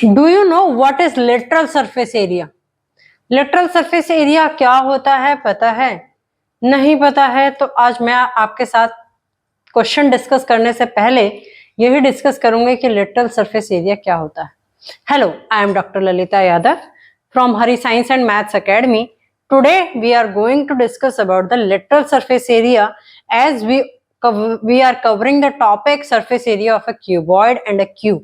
Do you know what is lateral surface area? Lateral surface area क्या होता है पता है? नहीं पता है तो आज मैं आपके साथ क्वेश्चन डिस्कस करने से पहले यही डिस्कस करूंगी कि लेटरल सरफेस एरिया क्या होता है। Hello, I am doctor Lalita Yadav from Hari science and maths academy. Today we are going to discuss about the lateral surface area as we are covering the topic surface area of a cuboid and a cube.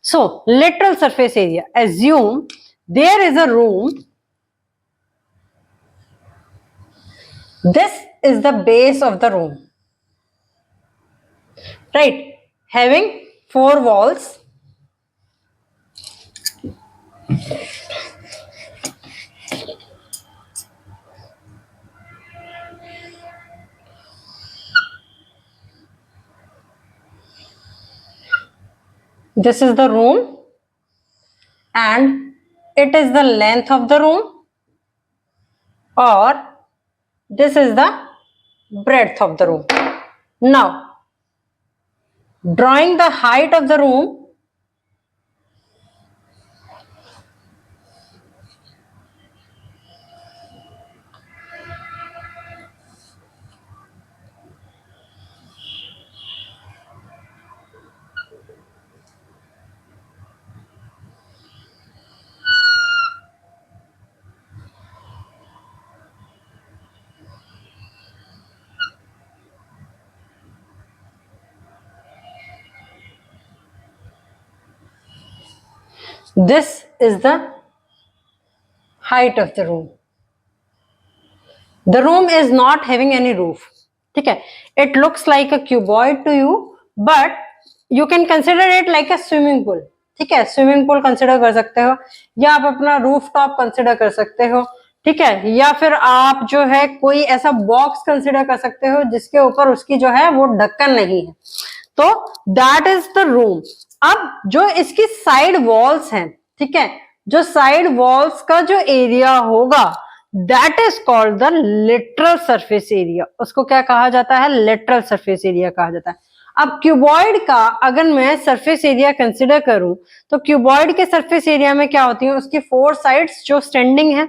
So lateral surface area, assume there is a room. This is the base of the room, right? Having 4 walls. This is the room and it is the length of the room, or this is the breadth of the room. Now drawing the height of the room, this is the height of the room. The room is not having any roof. ठीक है, it looks like a cuboid to you, but you can consider it like a swimming pool. ठीक है, swimming pool consider कर सकते हो, या आप अपना रूफ टॉप कंसिडर कर सकते हो. ठीक है, या फिर आप जो है कोई ऐसा बॉक्स कंसिडर कर सकते हो जिसके ऊपर उसकी जो है वो ढक्कन नहीं है. तो दैट इज द रूम. अब जो इसकी साइड वॉल्स हैं, ठीक है, जो साइड वॉल्स का जो एरिया होगा that is called the lateral surface area. उसको क्या कहा जाता है? लेटरल सरफेस एरिया कहा जाता है. अब क्यूबॉइड का अगर मैं सरफेस एरिया कंसिडर करूं तो क्यूबॉइड के सरफेस एरिया में क्या होती है? उसकी 4 साइड्स जो स्टैंडिंग है,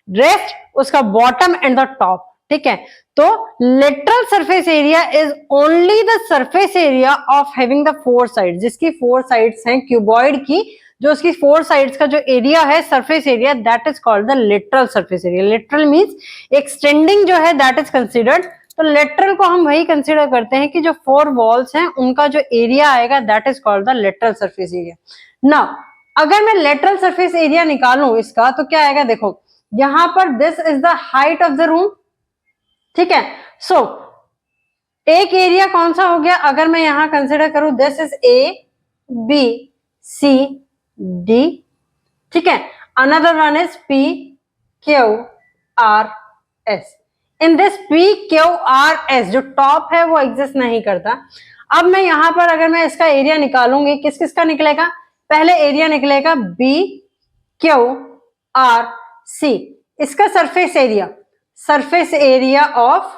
रेस्ट उसका बॉटम एंड द टॉप. ठीक है, तो lateral surface area is only the surface area of having the 4 sides. जिसकी 4 साइड्स हैं क्यूबॉइड की, जो उसकी 4 साइड्स का जो एरिया है surface area, that is called the lateral surface area. Lateral means extending जो है दैट इज कंसिडर्ड. तो लेटरल को हम वही कंसिडर करते हैं कि जो 4 वॉल्स हैं उनका जो एरिया आएगा that is called the lateral surface area. Now अगर मैं लेटरल सरफेस एरिया निकालूं इसका तो क्या आएगा? देखो यहां पर this is the height of the room. ठीक है, सो एक एरिया कौन सा हो गया? अगर मैं यहां कंसिडर करूं, this is A B C D. ठीक है, another one is P Q R S. In this P Q R S जो टॉप है वो एग्जिस्ट नहीं करता. अब मैं यहां पर अगर मैं इसका एरिया निकालूंगी, किस किस का निकलेगा? पहले एरिया निकलेगा बी क्यू आर सी. इसका surface area of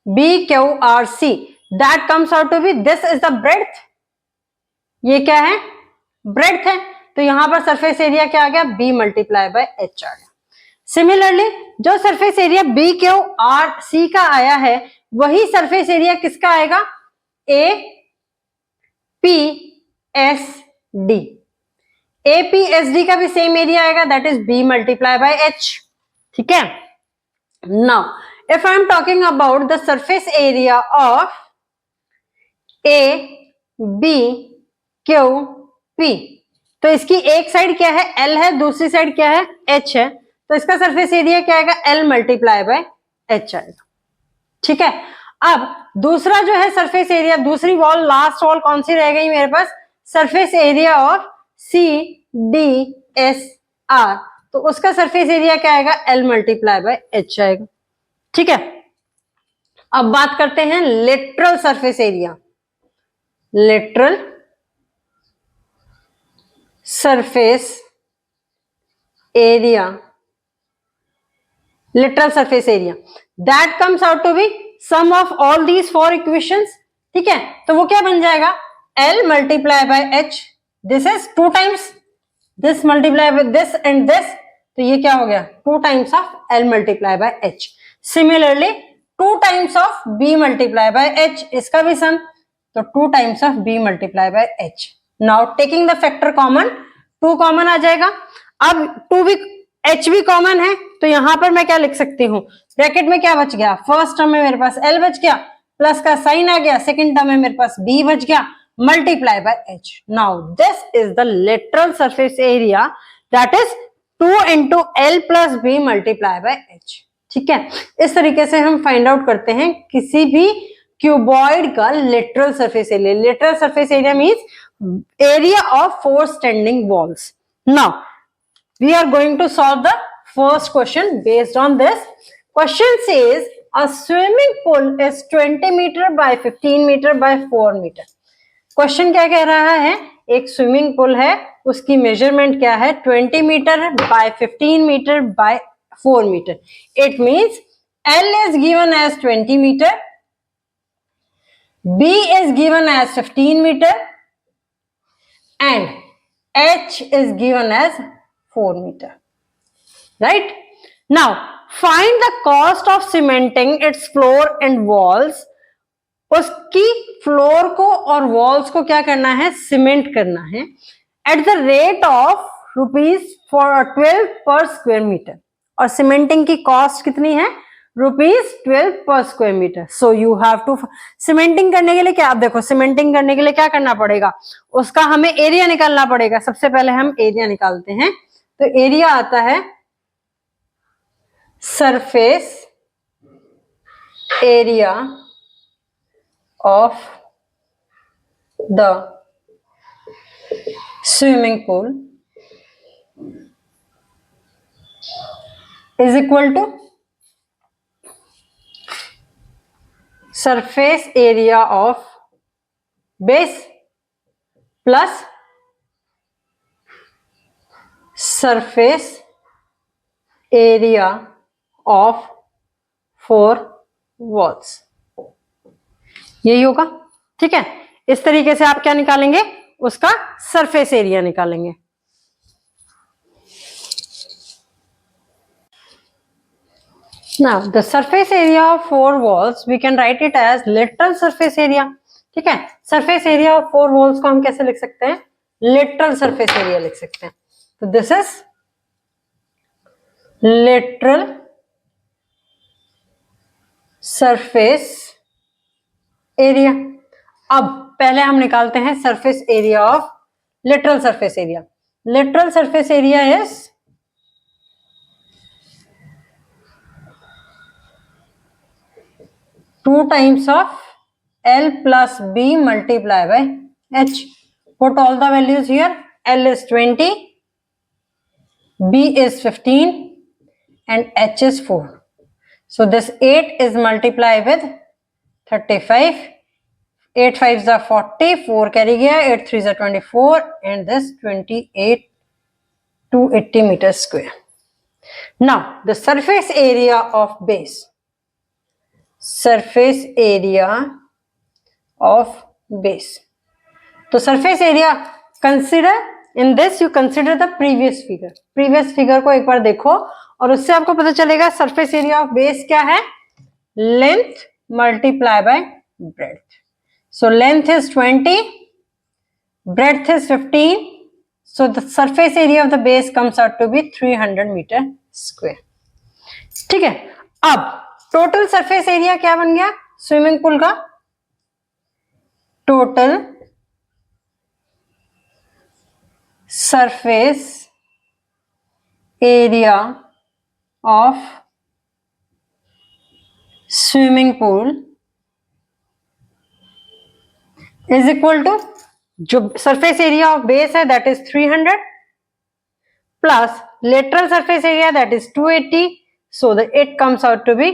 B Q R C that comes out to be, this is the breadth. ये क्या है? ब्रेड्थ है. तो यहां पर सरफेस एरिया क्या आ गया? बी मल्टीप्लाई बाय एच आ गया. सिमिलरली जो surface area B Q R C का आया है वही सरफेस एरिया किसका आएगा? A P S D. A P S D का भी सेम एरिया आएगा, that is B multiply by H. ठीक है, now if I am talking about the surface area of A B Q P, तो इसकी एक साइड क्या है? एल है, दूसरी साइड क्या है? एच है. तो इसका सरफेस एरिया क्या आएगा? एल मल्टीप्लाई बाय एच आएगा. ठीक है, अब दूसरा जो है सरफेस एरिया, दूसरी वॉल, लास्ट वॉल कौन सी रह गई मेरे पास? Surface area of C D S R. तो उसका सरफेस एरिया क्या आएगा? एल मल्टीप्लाई बाय एच आएगा. ठीक है, अब बात करते हैं lateral surface area. Lateral surface area, literal surface area that comes out to be sum of all these 4 equations. ठीक है, तो वो क्या बन जाएगा? L multiply by H. This is 2 times this multiply by this and this, तो ये क्या हो गया 2 times of L multiply by H। Similarly 2 times of B multiply by H, इसका भी सम, तो 2 times of B multiply by H। Now taking the factor common, 2 common आ जाएगा। अब 2 भी H भी कॉमन है, तो यहां पर मैं क्या लिख सकती हूँ, ब्रैकेट में क्या बच गया, फर्स्ट टर्म में मेरे पास L बच गया, प्लस का साइन आ गया, सेकंड टर्म में मेरे पास B बच गया, multiply by H। Now this is the lateral surface area, that is 2 into L plus B multiply by H। ठीक है, इस तरीके से हम फाइंड आउट करते हैं किसी भी क्यूबॉइड का lateral surface area. Lateral surface area means area of 4 standing walls. Now we are going to solve the first question based on this. Question says a swimming pool is 20 meter by 15 meter by 4 meter. Question क्या कह रहा है, एक swimming pool है, उसकी measurement क्या है 20 metre by 15 metre by 4 metre. It means L is given as 20 meter, B is given as 15 meter and H is given as 4 meter, right? Now find the cost of cementing its floor and walls. उसकी floor को और walls को क्या करना है, cement करना है, at the rate of ₹12 per square metre. और सीमेंटिंग की कॉस्ट कितनी है, ₹12 per square metre. So you have to, cementing करने के लिए क्या, आप देखो सीमेंटिंग करने के लिए क्या करना पड़ेगा, उसका हमें एरिया निकालना पड़ेगा। सबसे पहले हम एरिया निकालते हैं, तो एरिया आता है surface area of the swimming pool is equal to surface area of base plus surface area of 4 walls. यही होगा, ठीक है। इस तरीके से आप क्या निकालेंगे, उसका सरफेस एरिया निकालेंगे। Now the surface area of 4 walls we can write it as lateral surface area। ठीक है, सरफेस एरिया ऑफ 4 वॉल्स को हम कैसे लिख सकते हैं, लेटरल सरफेस एरिया लिख सकते हैं। तो this is lateral surface area. अब पहले हम निकालते हैं surface area of lateral surface area. Lateral surface area is 2 times of L plus B multiplied by H. Put all the values here. L is 20, B is 15 and H is 4. So this 8 is multiplied with 35. 8 5s are 40, 4 carry gaya, 8 3s are 24 and this 28 280 meters square. Now the surface area of base. Surface area of base. तो surface area consider in this, you consider the previous figure. Previous figure को एक बार देखो और उससे आपको पता चलेगा surface area of base क्या है, length multiply by breadth. So length is 20, breadth is 15, so the surface area of the base comes out to be 300 meter square. ठीक है, अब टोटल सरफेस एरिया क्या बन गया स्विमिंग पूल का, total surface area of swimming pool is equal to, जो surface area of base है that is 300 plus lateral surface area that is 280, so the it comes out to be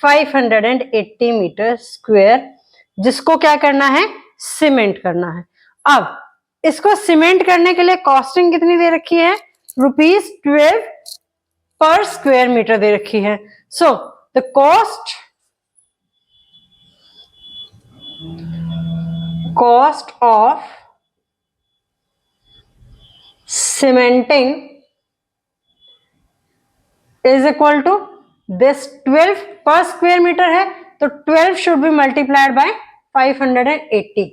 580 metre square, जिसको क्या करना है, cement करना है। अब इसको सीमेंट करने के लिए कॉस्टिंग कितनी दे रखी है, ₹12 पर स्क्वायर मीटर दे रखी है। So the cost of cementing is equal to this 12 per square metre है, तो 12 शुड बी मल्टीप्लाइड बाय 580।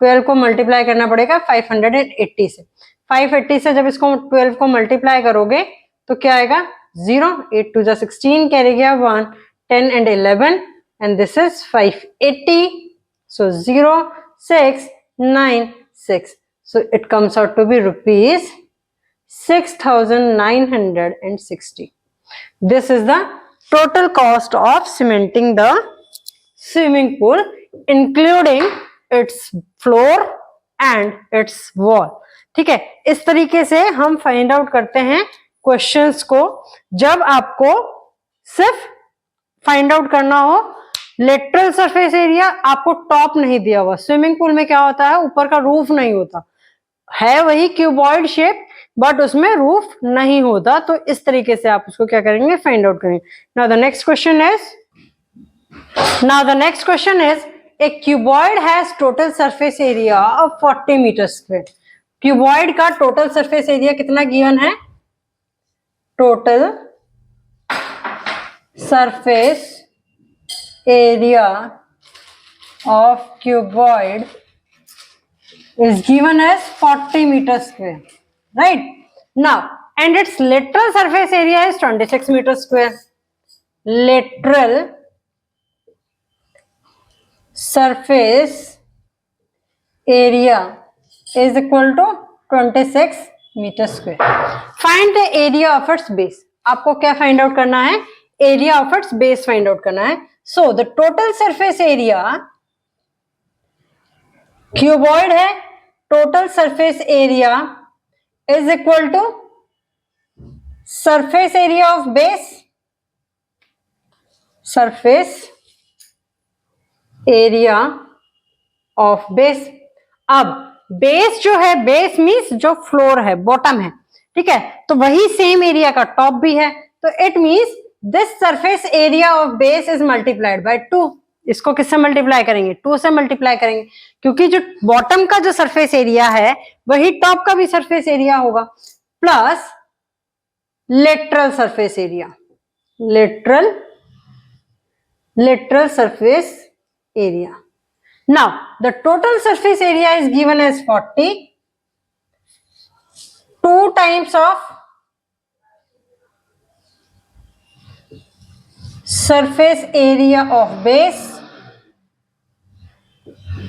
12 को मल्टीप्लाई करना पड़ेगा 580 से। 580 से जब इसको 12 को मल्टीप्लाई करोगे तो क्या आएगा 0, 8 2 16 कैरी गया 1, 10 and 11 and this is 580, so 0 6 9 6, so it comes out to be rupees 6960. This is the total cost of cementing the swimming pool including its floor and its wall. ठीक है, इस तरीके से हम फाइंड आउट करते हैं questions को जब आपको सिर्फ फाइंड आउट करना हो लेटरल सरफेस एरिया, आपको टॉप नहीं दिया हुआ। स्विमिंग पूल में क्या होता है, ऊपर का रूफ नहीं होता है, वही क्यूबॉइड शेप बट उसमें रूफ नहीं होता, तो इस तरीके से आप उसको क्या करेंगे, फाइंड आउट करेंगे। Now the next question is a cuboid has total surface area of 40 metre square. Cuboid का टोटल सरफेस एरिया कितना गिवन है, total surface area of cuboid is given as 40 meter square, right? Now, and its lateral surface area is 26 meter square. Lateral surface area is equal to 26 meter square. Find the area of its base. आपको क्या find out करना है, area of its base find out करना है. So, the total surface area cuboid है, total surface area is equal to surface area of base, surface area of base. अब base जो है, बेस मीन्स जो floor है, बॉटम है, ठीक है, तो वही सेम एरिया का टॉप भी है, तो it means this surface area of base is multiplied by 2। इसको किससे मल्टीप्लाई करेंगे, 2 से मल्टीप्लाई करेंगे, क्योंकि जो बॉटम का जो सरफेस एरिया है वही टॉप का भी सरफेस एरिया होगा, plus lateral surface area, lateral surface area. Now the total surface area is given as 40, 2 times of surface area of base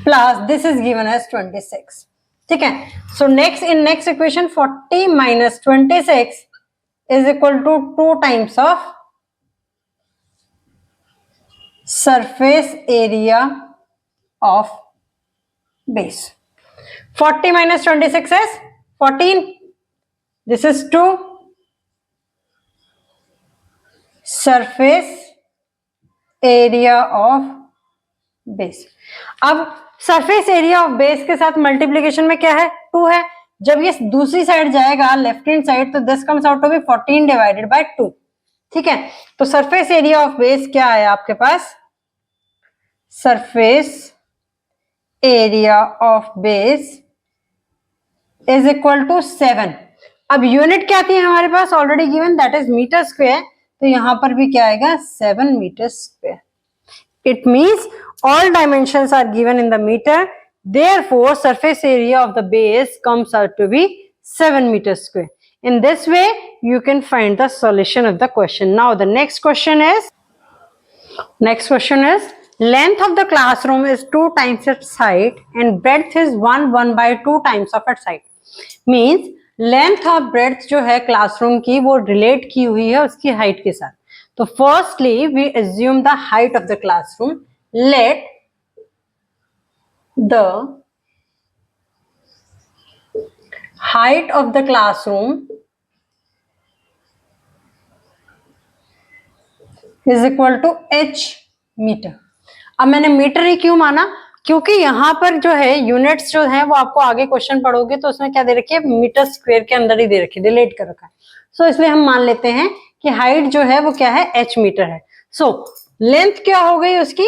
plus this is given as 26, ठीक है। so next equation 40 minus 26 is equal to 2 times of surface area of base. 40 minus 26 is 14, this is 2 surface area of base. अब surface area of base के साथ multiplication में क्या है, 2 है, जब ये दूसरी साइड जाएगा लेफ्ट हैंड साइड तो this comes out to be 14 divided by 2, ठीक है। तो सरफेस एरिया ऑफ बेस क्या है आपके पास, surface area of base is equal to 7। अब यूनिट क्या थी हमारे पास already given, that is metre square, तो यहां पर भी क्या आएगा 7 metre square. It means all dimensions are given in the metre, therefore surface area of the base comes out to be 7 metre square. In this way you can find the solution of the question. Now the next question is length of the classroom is 2 times its height and breadth is 1/2 times of its height. Means length और breadth जो है classroom की वो relate की हुई है उसकी height के साथ। तो firstly we assume the height of the classroom, let the height of the classroom is equal to h metre. अब मैंने मीटर ही क्यों माना, क्योंकि यहाँ पर जो है यूनिट्स जो है वो आपको आगे क्वेश्चन पढ़ोगे तो उसमें क्या दे रखी है, मीटर स्क्वायर के अंदर ही दे रखी है, रिलेट कर रखा है। सो इसलिए हम मान लेते हैं कि हाइट जो है वो क्या है, h मीटर है। सो लेंथ क्या हो गई उसकी,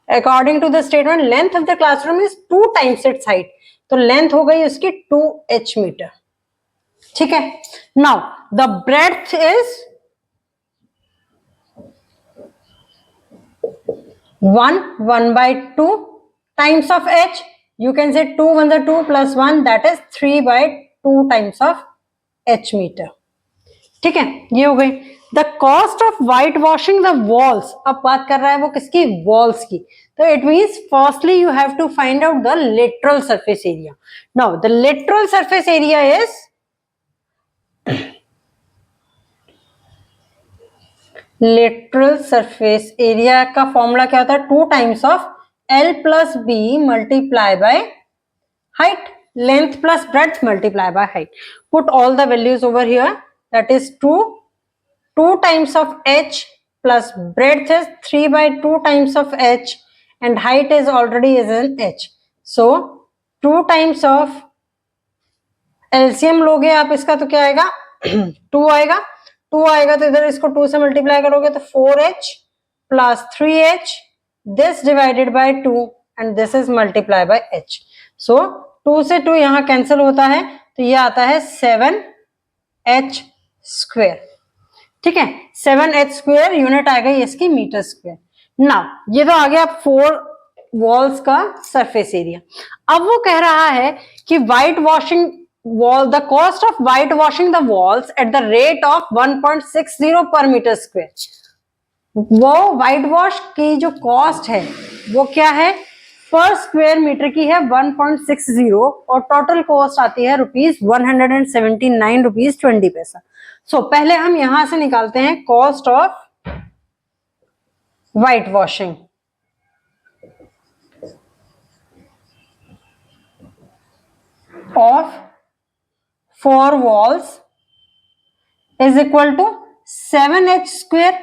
according to the statement length of the classroom is 2 times its height, तो लेंथ हो गई उसकी 2h मीटर, ठीक है। Now the breadth is 1/2 times of h. You can say 2 1 the 2 plus 1, that is 3/2 times of h metre, ठीक है। ये हो गई। The cost of white washing the walls, अब बात कर रहा है वो किसकी, वॉल्स की। तो it means firstly you have to find out the lateral surface area. Now the lateral surface area is lateral surface area का फॉर्मूला क्या होता है, 2 times of L plus B multiply by height, length plus breadth multiply by height. Put all the values over here, that is 2 times of h plus breadth is 3/2 times of h and height is already is in h. So 2 times of LCM लोगे आप इसका तो क्या आएगा 2 आएगा, 2 आएगा तो इधर इसको 2 से मल्टीप्लाई करोगे तो 4h plus 3h, this divided by 2 and this is multiplied by h. So 2 से 2 यहाँ कैंसिल होता है तो ये आता है 7h स्क्वायर, ठीक है। 7h स्क्वायर यूनिट आ गई इसकी मीटर स्क्वायर। नाउ ये तो आ गया 4 वॉल्स का सरफेस एरिया। अब वो कह रहा है कि white washing wall, the cost of white washing the walls at the rate of 1.60 पर मीटर स्क्वायर। वो व्हाइट वॉश की जो कॉस्ट है वो क्या है, पर स्क्वायर मीटर की है 1.60 और टोटल कॉस्ट आती है ₹179.20। सो पहले हम यहां से निकालते हैं cost of white washing. Of 4 walls is equal to 7h square,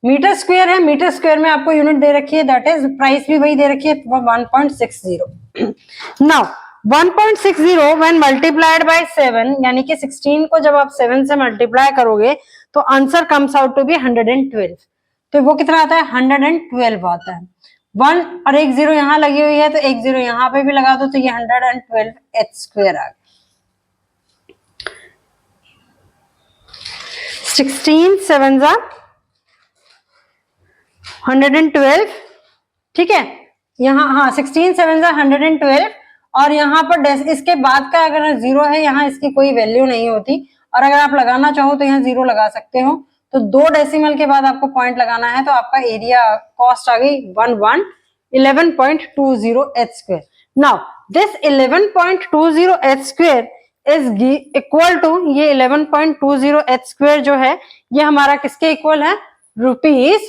metre square है, मीटर स्क्वायर में आपको यूनिट दे रखी है, दैट इज प्राइस भी वही दे रखी है 1.60। नाउ 1.60 व्हेन मल्टीप्लाइड बाय 7, यानी कि 16 को जब आप 7 से मल्टीप्लाई करोगे तो answer comes out to be 112। तो वो कितना आता है 112 आता है। 1 और एक 0 यहाँ लगी हुई है तो एक 0 यहाँ पे भी लगा दो तो ये 112h स्क्वायर आ गया। 16 7 112, ठीक है। यहाँ हाँ 16 7 112 और यहाँ पर इसके बाद का अगर 0 है, यहाँ इसकी कोई वैल्यू नहीं होती और अगर आप लगाना चाहो तो यहाँ 0 लगा सकते हो। तो 2 डेसिमल के बाद आपको पॉइंट लगाना है तो आपका एरिया कॉस्ट आ गई 11.20h square. Now this 11.20h square is equal to, ये 11.20h स्क्वायर जो है ये हमारा किसके इक्वल है, rupees,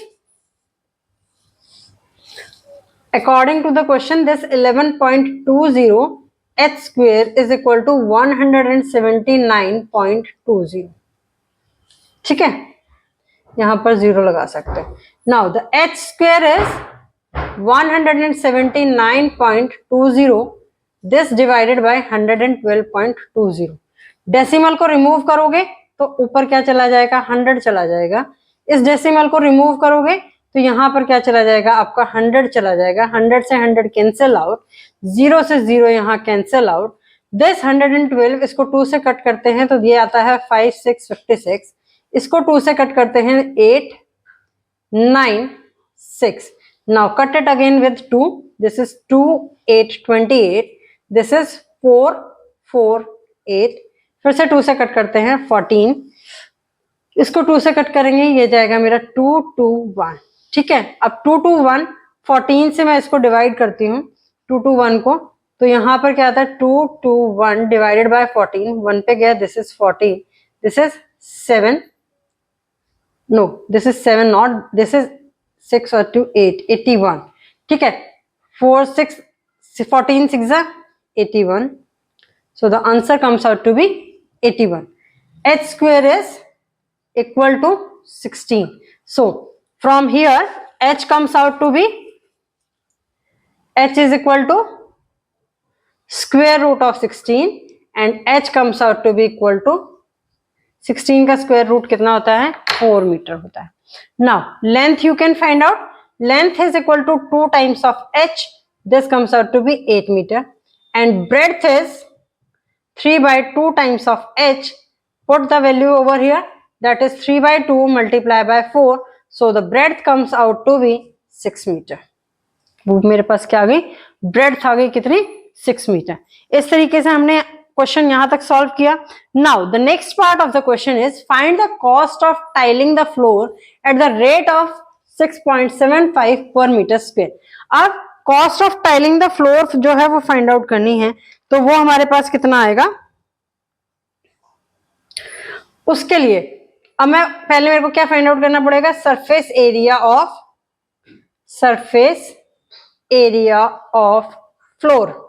according to the question this 11.20h square is equal to 179.20, ठीक है। यहां पर 0 लगा सकते हैं। now the h square is 179.20, this divided by 112.20। Decimal को रिमूव करोगे तो ऊपर क्या चला जाएगा 100 चला जाएगा, इस डेसिमल को रिमूव करोगे तो यहाँ पर क्या चला जाएगा आपका 100 चला जाएगा, 100 से 100 कैंसिल आउट, 0 से 0 यहाँ कैंसिल आउट, दिस 112 इसको 2 से कट करते हैं तो ये आता है 5 6 56, इसको 2 से कट करते हैं 8 9 6। Now cut it again with 2, this is 2 8 28, this is 4 4 8, फिर से 2 से कट करते हैं 14, इसको 2 से कट करेंगे ये जाएगा मेरा 2 2 1, ठीक है। अब 2 2 1 14 से मैं इसको डिवाइड करती हूँ 2 2 1 को, तो यहाँ पर क्या आता है 2 2 1 डिवाइडेड बाय 14, 1 पे गया, this is 14, this is 7, no this is 7 not, this is 6 और 2 8 81, ठीक है। 4 6 14 6 81, so the answer comes out to be 81। h square is equal to 16, so from here h comes out to be, h is equal to square root of 16 and h comes out to be equal to 16 का square root कितना होता है 4 metre होता है। Now length you can find out, length is equal to 2 times of h, this comes out to be 8 meter and breadth is 3/2 times of h. Put the value over here, that is 3/2 multiplied by 4, so the breadth comes out to be 6 meter. वो मेरे पास क्या आ गई, breadth आ गई कितनी, 6 metre. इस तरीके से हमने क्वेश्चन यहां तक सॉल्व किया. Now the next part of the question is find the cost of tiling the floor at the rate of 6.75 पर मीटर स्क्वायर. अब cost of tiling the floor जो है वो फाइंड आउट करनी है, तो वो हमारे पास कितना आएगा. उसके लिए अब मैं पहले मेरे को क्या फाइंड आउट करना पड़ेगा, surface area of floor.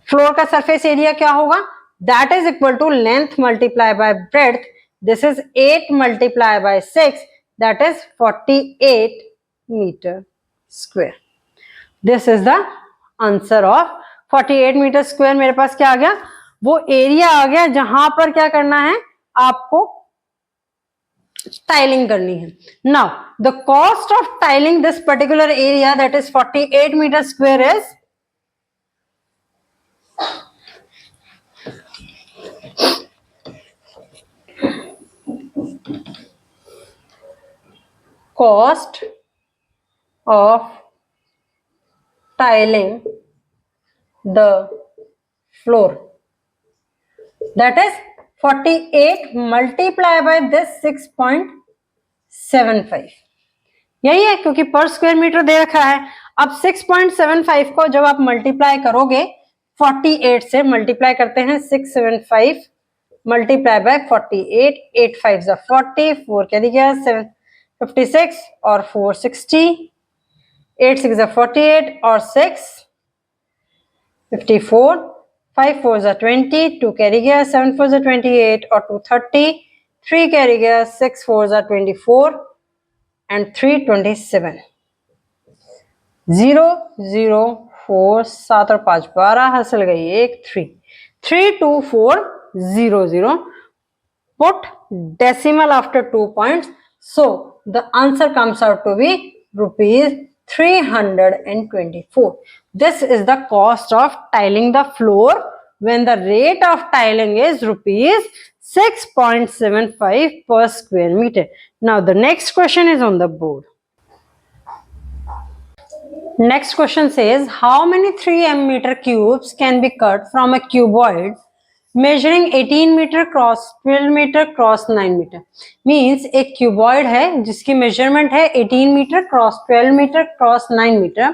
Floor का सरफेस एरिया क्या होगा, that is equal to length multiply by breadth. This is 8 multiply by 6, that is 48 metre square. This is the answer of 48 metre square. मेरे पास क्या आ गया, वो एरिया आ गया जहां पर क्या करना है, आपको टाइलिंग करनी है. Now the cost of tiling this particular area that is 48 metre square is cost of tiling the floor, that is 48 multiply by this 6.75. यही है, क्योंकि पर स्क्वायर मीटर दे रखा है. अब 6.75 को जब आप मल्टीप्लाई करोगे 48 से, मल्टीप्लाई करते हैं 675 मल्टीप्लाई बाय 48, 8 5 जा 40, 4 कैरी गया 756 और 4 60, 8 6 जा 48 और 6 54, 5 4 जा 20, 2 कैरी गया 7 4 जा 28 और 2 30, 3 कैरी गया 6 4 जा 24 and 3 27. 0 0 4 7 और 5 12 हासिल गई 1 3 3 2 4 0 0. Put decimal after 2 points, so the answer comes out to be rupees 324. This is the cost of tiling the floor when the rate of tiling is rupees 6.75 per square meter. Now the next question is on the board. Next question says, how many 3 meter cubes can be cut from a cuboid measuring 18 meter cross 12 meter cross 9 meter? Means एक cuboid है जिसकी measurement है 18 meter cross 12 meter cross 9 meter.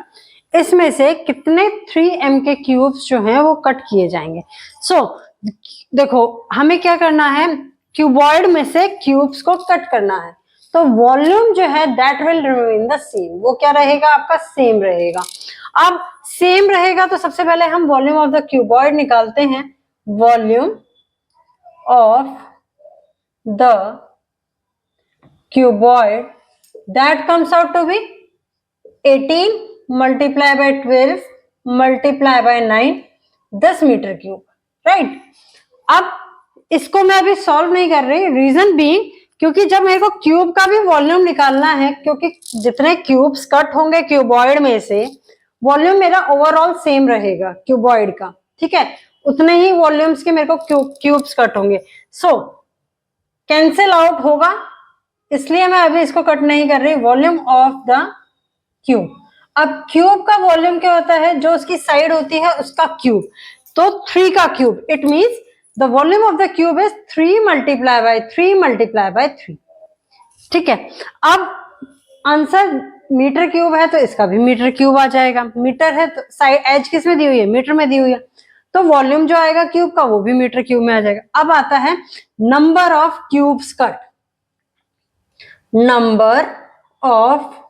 इसमें से कितने 3m के cubes जो हैं वो कट किए जाएंगे. सो देखो हमें क्या करना है, क्यूबॉइड में से क्यूब्स को कट करना है, तो वॉल्यूम जो है that will remain the same. वो क्या रहेगा, आपका सेम रहेगा. अब सेम रहेगा तो सबसे पहले हम वॉल्यूम ऑफ द क्यूबॉइड निकालते हैं. Volume of the cuboid that comes out to be 18 multiply by 12 multiply by 9, 10 metre cube, right. अब इसको मैं अभी सॉल्व नहीं कर रही, रीजन बीइंग क्योंकि जब मेरे को क्यूब का भी वॉल्यूम निकालना है, क्योंकि जितने क्यूब्स कट होंगे क्यूबॉइड में से वॉल्यूम मेरा ओवरऑल सेम रहेगा क्यूबॉइड का, ठीक है. उतने ही वॉल्यूम्स के मेरे को क्यूब्स कट होंगे. सो कैंसिल आउट होगा, इसलिए मैं अभी इसको कट नहीं कर रही. Volume of the cube. अब क्यूब का वॉल्यूम क्या होता है, जो उसकी साइड होती है उसका क्यूब. तो 3 का cube, it means the volume of the cube is 3 multiply by 3 multiply by 3, ठीक है. अब आंसर मीटर क्यूब है तो इसका भी मीटर क्यूब आ जाएगा. मीटर है तो साइड एज किस में दी हुई है, मीटर में दी हुई है, तो वॉल्यूम जो आएगा क्यूब का वो भी मीटर क्यूब में आ जाएगा. अब आता है number of cubes cut. Number of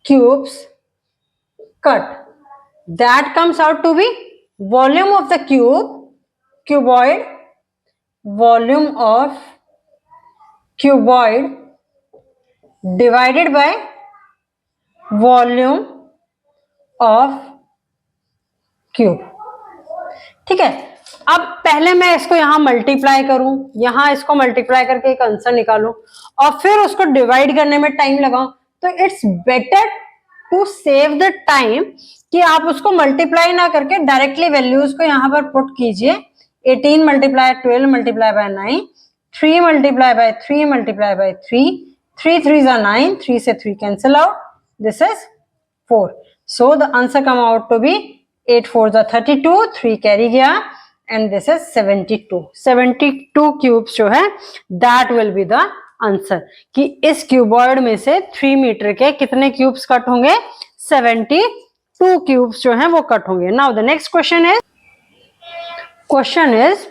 cubes cut, that comes out to be volume of the cuboid, volume of cuboid divided by volume of cube, ठीक है. अब पहले मैं इसको यहां मल्टीप्लाई करूं, यहां इसको मल्टीप्लाई करके एक आंसर निकालूं और फिर उसको डिवाइड करने में टाइम लगाऊं, तो it's better to save the time कि आप उसको मल्टीप्लाई ना करके डायरेक्टली वैल्यूज को यहाँ पर पुट कीजिए. 18 multiply 12 multiply by 9, 3 multiply by 3 multiply by 3, 3 3s are 9, 3 से 3 cancel out, this is 4. So the answer come out to be 8 4s are 32, 3 carry गया and this is 72. 72 cubes जो है that will be the answer कि इस cuboid में से 3 metre के कितने क्यूब्स कट होंगे. 72 क्यूब्स जो हैं वो कट होंगे. Now the next question is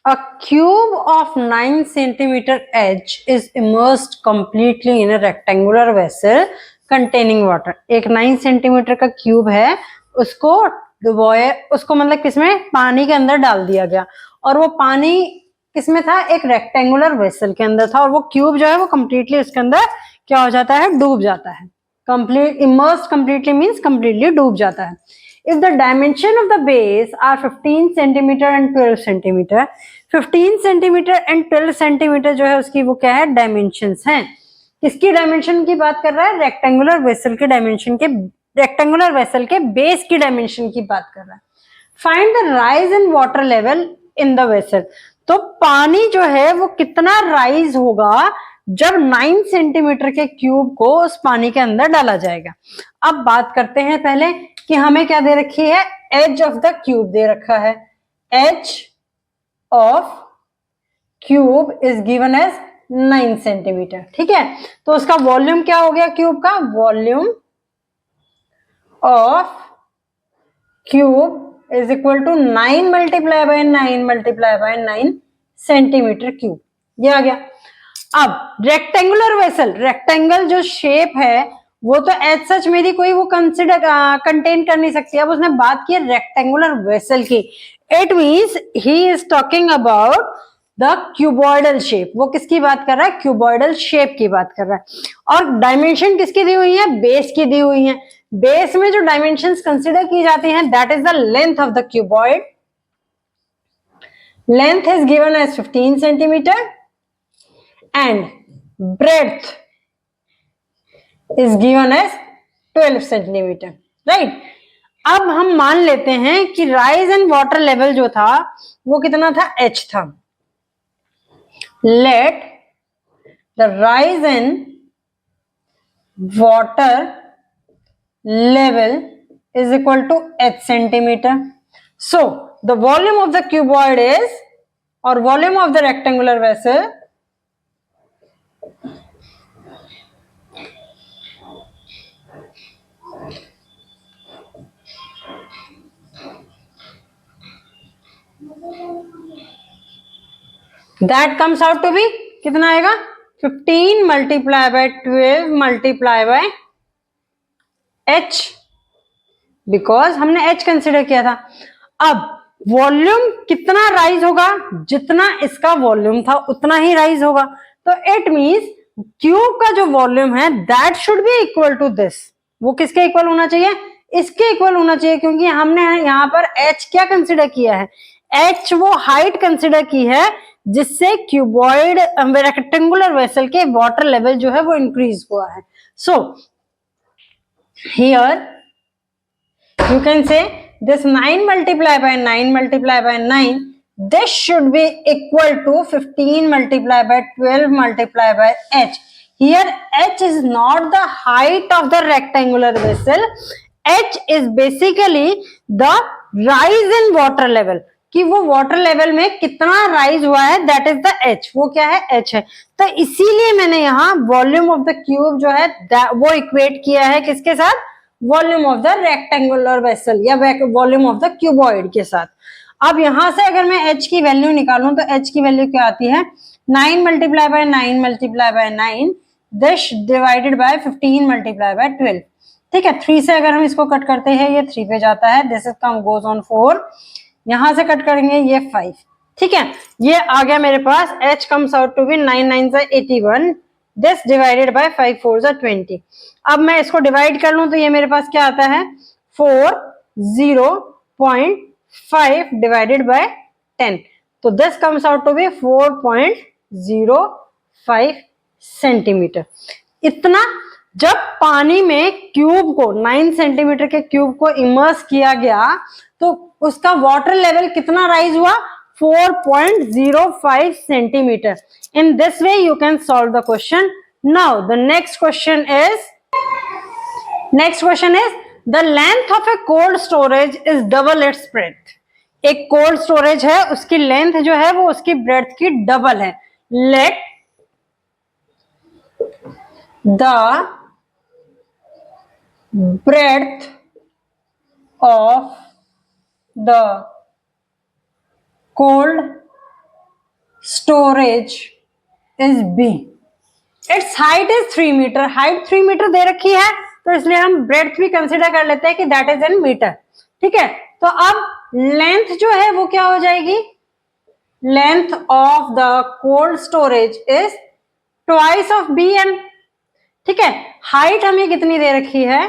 a cube of 9 centimeter edge is immersed completely in a rectangular vessel containing water. एक 9 सेंटीमीटर का क्यूब है, उसको डुबोए, उसको मतलब किसमें, पानी के अंदर डाल दिया गया और वो पानी किसमें था, एक रेक्टेंगुलर वेसल के अंदर था और वो क्यूब जो है वो कंप्लीटली उसके अंदर क्या हो जाता है, डूब जाता है. Complete immersed completely means completely डूब जाता है. If the dimension of the base are 15 centimeter and 12 centimeter, 15 centimeter and 12 centimeter जो है उसकी वो क्या है, डायमेंशंस हैं. किसकी डायमेंशन की बात कर रहा है, रेक्टेंगुलर वेसल के डायमेंशन के, रेक्टेंगुलर वेसल के बेस की डायमेंशन की बात कर रहा है. Find the rise in water level in the vessel. तो पानी जो है वो कितना राइज होगा जब 9 सेंटीमीटर के क्यूब को उस पानी के अंदर डाला जाएगा. अब बात करते हैं पहले कि हमें क्या दे रखी है, एज ऑफ द क्यूब दे रखा है. Edge of cube is given as 9 centimetre. ठीक है, तो उसका वॉल्यूम क्या हो गया क्यूब का, volume of cube is equal to 9 multiply by 9 multiply by 9 centimetre cube. ये आ गया. अब रेक्टेंगुलर वेसल, रेक्टेंगल जो शेप है वो तो एज सच मेरी कोई वो कंसिडर कंटेन कर नहीं सकती. अब उसने बात की रेक्टेंगुलर वेसल की, it means he is talking about the cuboidal shape. वो किसकी बात कर रहा है, क्यूबॉइडल शेप की बात कर रहा है. और डायमेंशन किसकी दी हुई है, बेस की दी हुई है. बेस में जो डायमेंशंस कंसिडर की जाती हैं that is the length of the cuboid. Length is given as 15 centimetre and breadth is given as 12 centimeter, right? अब हम मान लेते हैं कि rise in water level जो था वो कितना था, h था. Let the rise in water level is equal to h centimeter. So the volume of the cuboid is, or volume of the rectangular vessel, that comes out to be कितना आएगा, 15 multiply by 12 multiply by h, because हमने h consider किया था. अब volume कितना rise होगा, जितना इसका वॉल्यूम था उतना ही राइज होगा. तो इट मींस क्यूब का जो वॉल्यूम है that should be equal to this. वो किसके इक्वल होना चाहिए, इसके इक्वल होना चाहिए, क्योंकि हमने यहाँ पर h क्या कंसिडर किया है, h वो हाइट कंसिडर की है जिससे क्यूबॉइड रेक्टेंगुलर वेसल के वाटर लेवल जो है वो इंक्रीज हुआ है. So here you can say this 9 multiply by 9 multiply by 9, this should be equal to 15 multiply by 12 multiply by h. Here h is not the height of the rectangular vessel, h is basically the rise in water level, कि वो water level में कितना rise हुआ है, that is the h. वो क्या है, h है. तो इसीलिए मैंने यहाँ वॉल्यूम ऑफ द क्यूब जो है वो इक्वेट किया है किसके साथ, volume of the rectangular vessel या वॉल्यूम ऑफ द क्यूबॉइड के साथ. अब यहां से अगर मैं h की वैल्यू निकालूं तो h की वैल्यू क्या आती है, 9 multiply by 9 multiply by 9 this divided bye 15 multiply by 12. ठीक है, 3 से अगर हम इसको कट करते हैं ये 3 पे जाता है, this is come goes on 4, यहां से कट करेंगे ये 5. ठीक है, ये आ गया मेरे पास, h comes out to be 9 9 81, this divided by 5 4 20. अब मैं इसको डिवाइड कर लूं तो ये मेरे पास क्या आता है, 4.05 डिवाइडेड बाय 10. तो this comes out to be 4.05 centimetre. इतना जब पानी में क्यूब को 9 सेंटीमीटर के क्यूब को इमर्स किया गया तो उसका वाटर लेवल कितना राइज हुआ, 4.05 centimetre. In this way you can solve the question. Now the next question is the length of a cold storage is double its breadth. एक कोल्ड स्टोरेज है, उसकी लेंथ जो है वो उसकी ब्रेड्थ की डबल है. Let the breadth of the cold storage is B. Its height is 3 metre. Height 3 metre दे रखी है तो इसलिए हम ब्रेड्थ भी कंसिडर कर लेते हैं कि दैट इज इन मीटर. ठीक है, तो अब लेंथ जो है वो क्या हो जाएगी, length of the cold storage is twice of B N. ठीक है, हाइट हमें कितनी दे रखी है,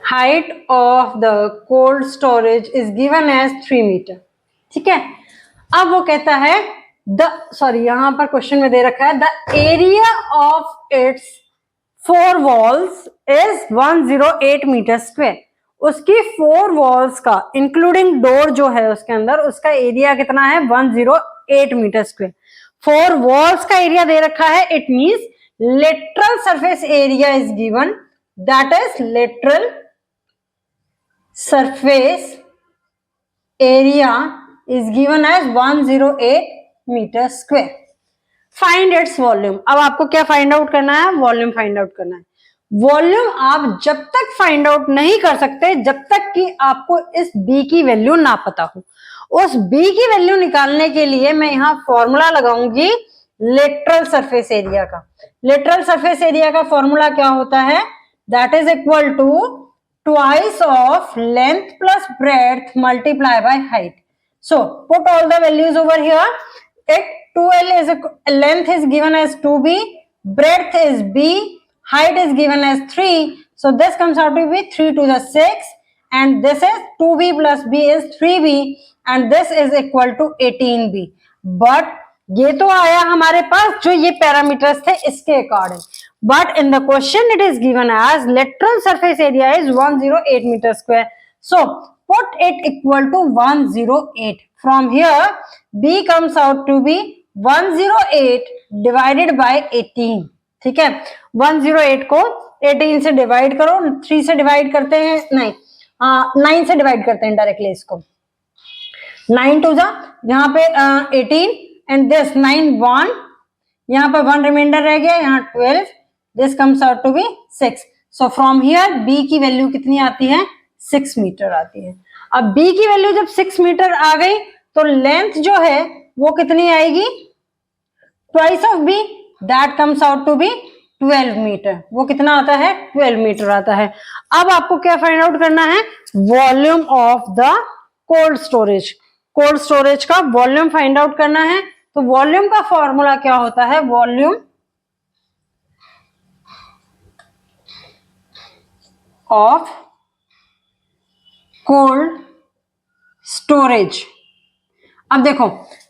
height of the cold storage is given as 3 metre. ठीक है, अब वो कहता है यहां पर क्वेश्चन में दे रखा है the area of its 4 walls is 108 metre square. उसकी 4 वॉल्स का इंक्लूडिंग डोर जो है उसके अंदर उसका एरिया कितना है, 108 मीटर स्क्वायर. 4 वॉल्स का एरिया दे रखा है, it means lateral surface area is given, that is lateral surface area is given as 108 metre square. Find its volume. अब आपको क्या फाइंड आउट करना है, वॉल्यूम फाइंड आउट करना है. वॉल्यूम आप जब तक फाइंड आउट नहीं कर सकते जब तक कि आपको इस बी की वैल्यू ना पता हो. उस बी की वैल्यू निकालने के लिए मैं यहाँ फॉर्मूला लगाऊंगी लेटरल सरफेस एरिया का. लेटरल सरफेस एरिया का फॉर्मूला क्या होता है, that is equal to twice of length plus breadth multiply by height. So put all the values over here. It 2L is length is given as 2B, breadth is B, height is given as 3. So this comes out to be 3 to the 6 and this is 2B plus B is 3B and this is equal to 18B. But ये तो आया हमारे पास जो ये parameters थे इसके according. But in the question it is given as lateral surface area is 108 meter square. So put it equal to 108. From here B comes out to be 108 divided by 18. ठीक है, 108 को 18 से डिवाइड करो, 3 से divide करते हैं, नहीं 9 से डिवाइड करते हैं डायरेक्टली इसको. 9 टू जा यहाँ पे 18 एंड दिस 9 1, यहाँ पर 1 रिमाइंडर रह गया, यहाँ 12, this comes out to be 6. So from here B की वैल्यू कितनी आती है, 6 मीटर आती है. अब B की वैल्यू जब 6 मीटर आ गई तो लेंथ जो है वो कितनी आएगी, twice of B, that comes out to be 12 metre. वो कितना आता है, 12 मीटर आता है. अब आपको क्या फाइंड आउट करना है, volume of the cold storage. Cold storage का वॉल्यूम फाइंड आउट करना है. तो वॉल्यूम का फॉर्मूला क्या होता है, वॉल्यूम ऑफ कोल्ड स्टोरेज. अब देखो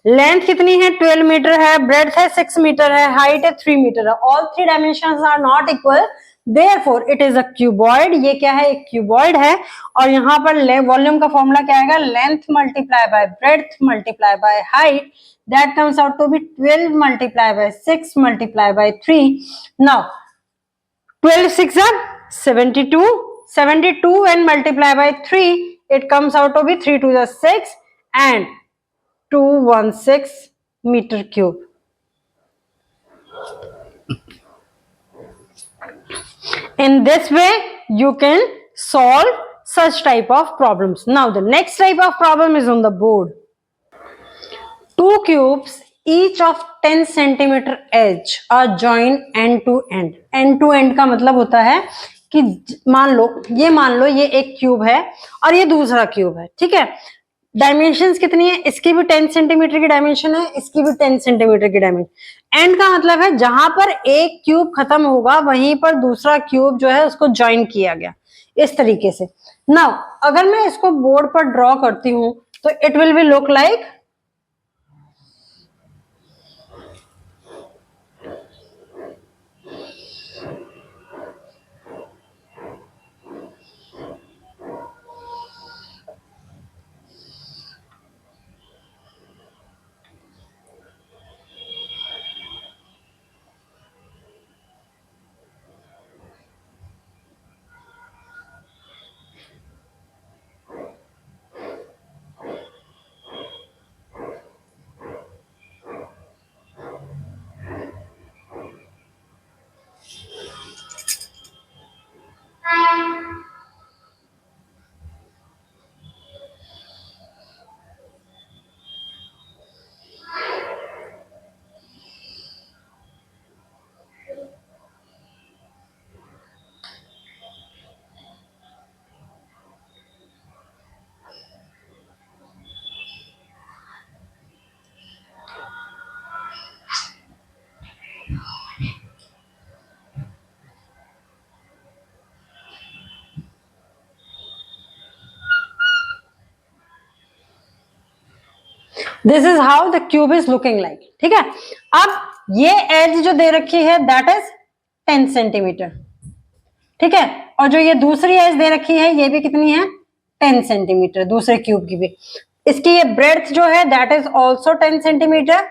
लेंथ कितनी है, 12 मीटर है, ब्रेड्थ है 6 मीटर है, हाइट है 3 मीटर है. All 3 dimensions are not equal, therefore it is a cuboid. ये क्या है, एक क्यूबॉइड है. और यहाँ पर वॉल्यूम का फॉर्मूला क्या आएगा, length multiply by breadth multiply by height, that comes out to be 12 multiply by 6 multiply by 3. Now 12 6 are 72, 72 and multiply by 3, it comes out to be 3 to the 6 and 216 meter cube. In this way you can solve such type of problems. Now the next type of problem is on the board. Two cubes each of 10 centimeter edge are joined end to end. End to end का मतलब होता है कि मान लो ये एक cube है और ये दूसरा क्यूब है. ठीक है, डायमेंशंस कितनी है, इसकी भी 10 सेंटीमीटर की डायमेंशन है, इसकी भी 10 सेंटीमीटर की डायमेंशन. एंड का मतलब है जहां पर एक क्यूब खत्म होगा वहीं पर दूसरा क्यूब जो है उसको ज्वाइन किया गया इस तरीके से. नाउ अगर मैं इसको बोर्ड पर ड्रॉ करती हूं तो it will be look like this is how the cube is looking like. ठीक है, अब ये एज जो दे रखी है दैट इज 10 सेंटीमीटर। ठीक है, और जो ये दूसरी एज दे रखी है ये भी कितनी है, 10 सेंटीमीटर, दूसरे क्यूब की भी। इसकी ये ब्रेड्थ जो है दैट इज ऑल्सो 10 सेंटीमीटर,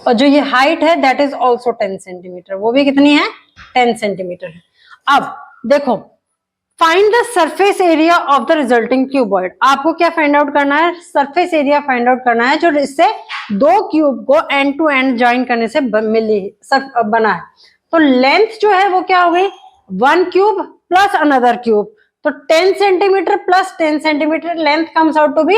और जो ये हाइट है दैट इज ऑल्सो 10 सेंटीमीटर, वो भी कितनी है, 10 सेंटीमीटर है। अब देखो, find the surface area of the resulting cuboid. आपको क्या फाइंड आउट करना है, सरफेस एरिया फाइंड आउट करना है जो इससे दो क्यूब को एंड टू एंड ज्वाइन करने से बना है। तो लेंथ जो है वो क्या हो गई, 1 क्यूब प्लस अनदर क्यूब, तो 10 centimetre plus 10 centimetre, length comes out to be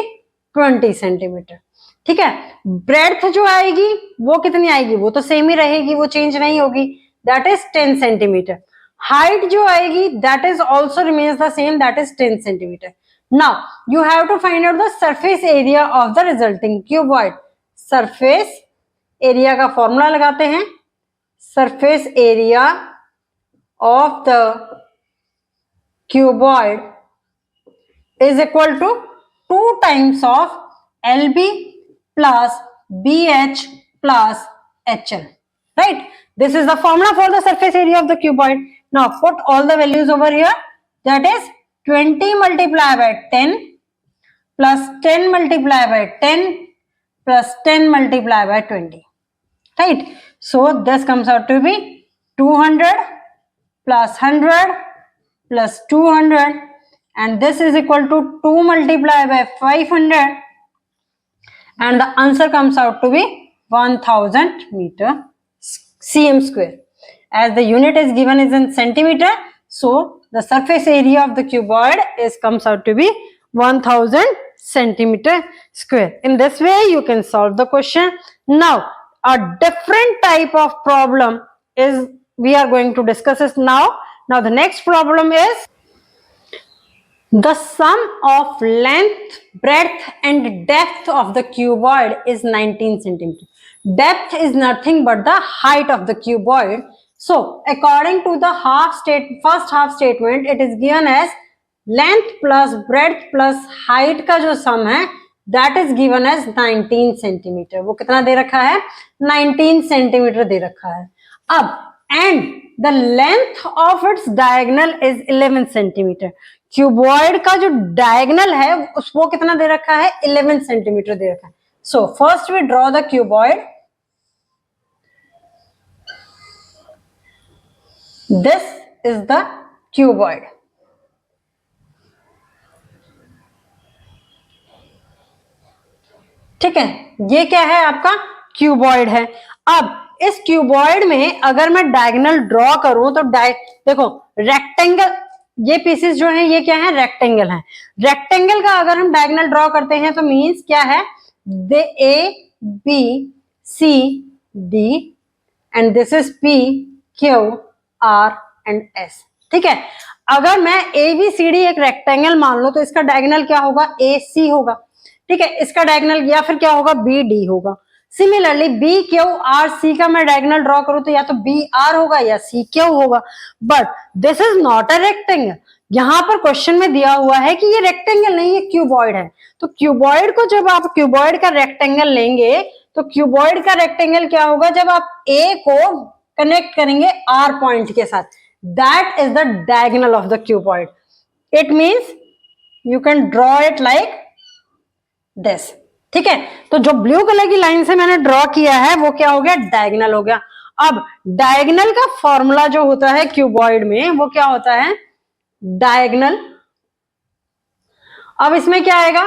20 centimetre. ठीक है, ब्रेड्थ जो आएगी वो कितनी आएगी, वो तो सेम ही रहेगी, वो चेंज नहीं होगी, दैट इज 10 सेंटीमीटर। हाइट जो आएगी that is also remains the same, that is 10 centimetre. Now you have to find out the surface area of the resulting cuboid. Surface area का फॉर्मूला लगाते हैं, surface area of the cuboid is equal to 2 times of LB plus BH plus HL, right? This is the formula for the surface area of the cuboid. Now put all the values over here, that is 20 multiplied by 10 plus 10 multiplied by 10 plus 10 multiplied by 20, right? So this comes out to be 200 plus 100 plus 200, and this is equal to 2 multiplied by 500, and the answer comes out to be 1000 meter cm square. As the unit is given is in centimeter, so the surface area of the cuboid comes out to be 1000 centimeter square. In this way you can solve the question. Now a different type of problem is we are going to discuss this now. Now the next problem is the sum of length, breadth and depth of the cuboid is 19 centimeter. Depth is nothing but the height of the cuboid. So according to the first half statement, it is given as length plus breadth plus height का जो sum है that is given as 19 centimeter. वो कितना दे रखा है, 19 centimeter दे रखा है। अब and the length of its diagonal is 11 centimeter. Cuboid का जो डायगोनल है वो कितना दे रखा है, 11 सेंटीमीटर दे रखा है। So first we draw the cuboid. This is the cuboid. ठीक है, ये क्या है, आपका क्यूबॉइड है। अब इस क्यूबॉइड में अगर मैं डायगोनल ड्रॉ करूं तो देखो रेक्टेंगल, ये पीसेस जो हैं ये क्या है, रेक्टेंगल है। रेक्टेंगल का अगर हम डायगोनल ड्रॉ करते हैं तो मींस क्या है, A B C D and this is P Q R and S। ठीक है, अगर मैं ABCD एक रेक्टेंगल मान लो तो इसका डायगोनल क्या होगा, AC होगा। ठीक है, इसका डायगोनल या फिर क्या होगा, BD होगा। सिमिलरली BQRC का मैं डायगोनल ड्रॉ करूं तो या तो BR होगा या CQ होगा, but this is not a rectangle. यहां पर क्वेश्चन में दिया हुआ है कि ये रेक्टेंगल नहीं, ये क्यूबॉइड है। तो क्यूबॉइड को जब आप क्यूबॉइड का रेक्टेंगल लेंगे तो क्यूबॉइड का रेक्टेंगल क्या होगा, जब आप A को कनेक्ट करेंगे R पॉइंट के साथ, that is the diagonal of the cuboid. It means you can draw it like this. ठीक है, तो जो ब्लू कलर की लाइन से मैंने ड्रॉ किया है वो क्या हो गया, डायगोनल हो गया। अब डायगोनल का फॉर्मूला जो होता है क्यूबॉइड में वो क्या होता है, डायगोनल। अब इसमें क्या आएगा,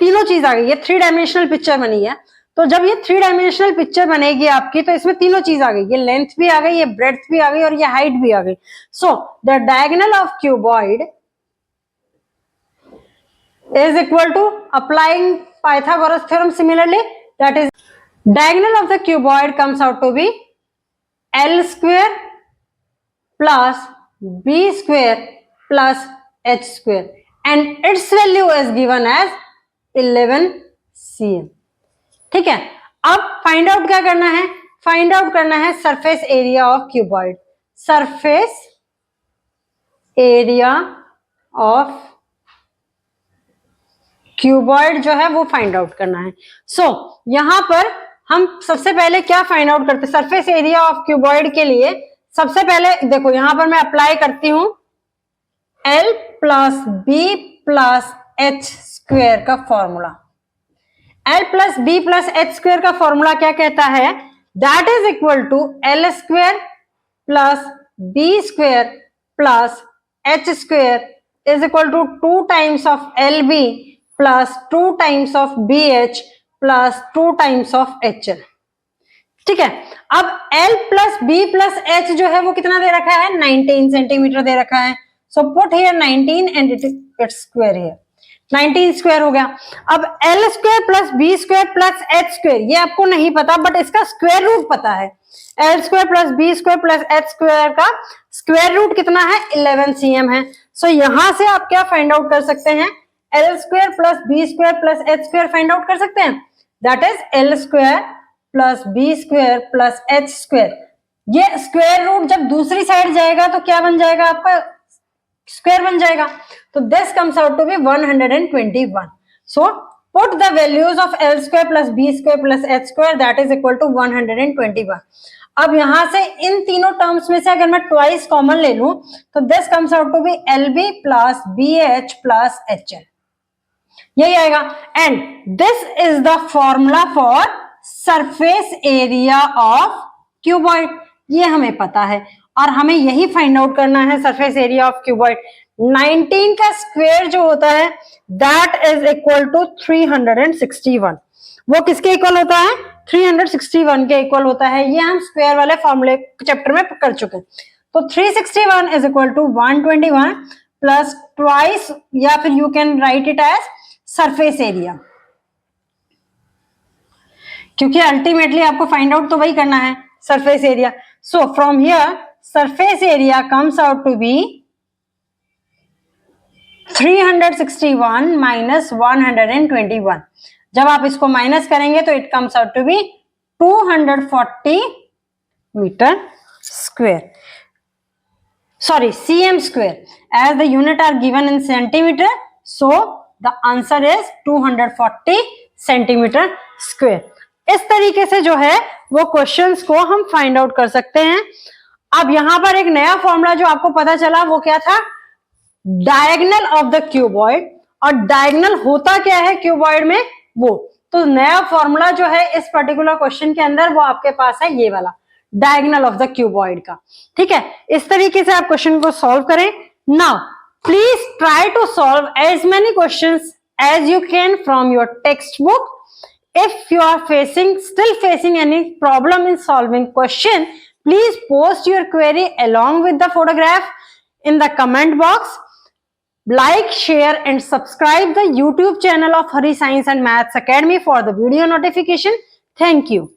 तीनों चीज आ गई, ये 3 डायमेंशनल पिक्चर बनी है। तो जब ये 3 डायमेंशनल पिक्चर बनेगी आपकी तो इसमें तीनों चीज आ गई, ये लेंथ भी आ गई, ये ब्रेड्थ भी आ गई और ये हाइट भी आ गई। So the diagonal of cuboid is equal to applying Pythagoras theorem similarly, that is diagonal of the cuboid comes out to be L square plus B square plus H square and its value is given as 11 cm। ठीक है, अब find out क्या करना है, find out करना है surface area of cuboid. Surface area of cuboid जो है वो फाइंड आउट करना है। सो यहाँ पर हम सबसे पहले क्या फाइंड आउट करते हैं, सरफेस एरिया ऑफ क्यूबॉइड के लिए सबसे पहले देखो यहाँ पर मैं अप्लाई करती हूं L plus B plus H square का formula. L plus B plus H square का फॉर्मूला क्या कहता है, that is equal to L square plus B square plus H square is equal to 2 times of L B plus 2 times of B H plus 2 times of H L. ठीक है, अब L plus B plus H जो है वो कितना दे रखा है, 19 centimetre दे रखा है। So put here 19 and its square here, 19 square हो गया। अब L square plus B square plus H square ये आपको नहीं पता बट इसका स्क्वायर रूट पता है। L square plus B square plus H square का स्क्वायर रूट कितना है, 11 cm है। सो यहां से आप क्या फाइंड आउट कर सकते हैं, L square plus B square plus H square find out कर सकते हैं, that is L square plus B square plus H square. ये स्क्वायर रूट जब दूसरी साइड जाएगा तो क्या बन जाएगा, आपका स्क्वायर बन जाएगा। तो this comes out to be 121। So put the values of L square plus B square plus H square that is equal to 121। अब यहां से इन तीनों टर्म्स में से अगर मैं ट्वाइस कॉमन ले लूं तो this comes out to be L B plus B H plus H L, यही आएगा। And this is the formula for surface area of cuboid, ये हमें पता है और हमें यही फाइंड आउट करना है सरफेस एरिया ऑफ क्यूबॉइड। 19 का स्क्वायर जो होता है दैट इज इक्वल टू 361। वो किसके इक्वल होता है, 361 के इक्वल होता है। ये हम स्क्वायर वाले फॉर्मूले चैप्टर में कर चुके हैं। तो 361 is equal to 121 plus twice, या फिर you can write it as surface area, क्योंकि अल्टीमेटली आपको फाइंड आउट तो वही करना है, surface area. So from here surface area comes out to be 361 minus 121। जब आप इसको माइनस करेंगे तो it comes out to be 240 metre square, sorry cm square, as the unit are given in centimeter, so the answer is 240 centimetre square. इस तरीके से जो है वो क्वेश्चंस को हम फाइंड आउट कर सकते हैं। अब यहां पर एक नया फॉर्मूला जो आपको पता चला वो क्या था, डायगोनल ऑफ द क्यूबॉइड। और डायगोनल होता क्या है क्यूबॉइड में, वो तो नया फॉर्मूला जो है इस पर्टिकुलर क्वेश्चन के अंदर वो आपके पास है, ये वाला डायगोनल ऑफ द क्यूबॉइड का। ठीक है, इस तरीके से आप क्वेश्चन को सॉल्व करें। Now please try to solve as many questions as you can from your text book. If you are still facing any problem in solving question, please post your query along with the photograph in the comment box. Like, share and subscribe the YouTube channel of Hari Science and Maths Academy for the video notification. Thank you.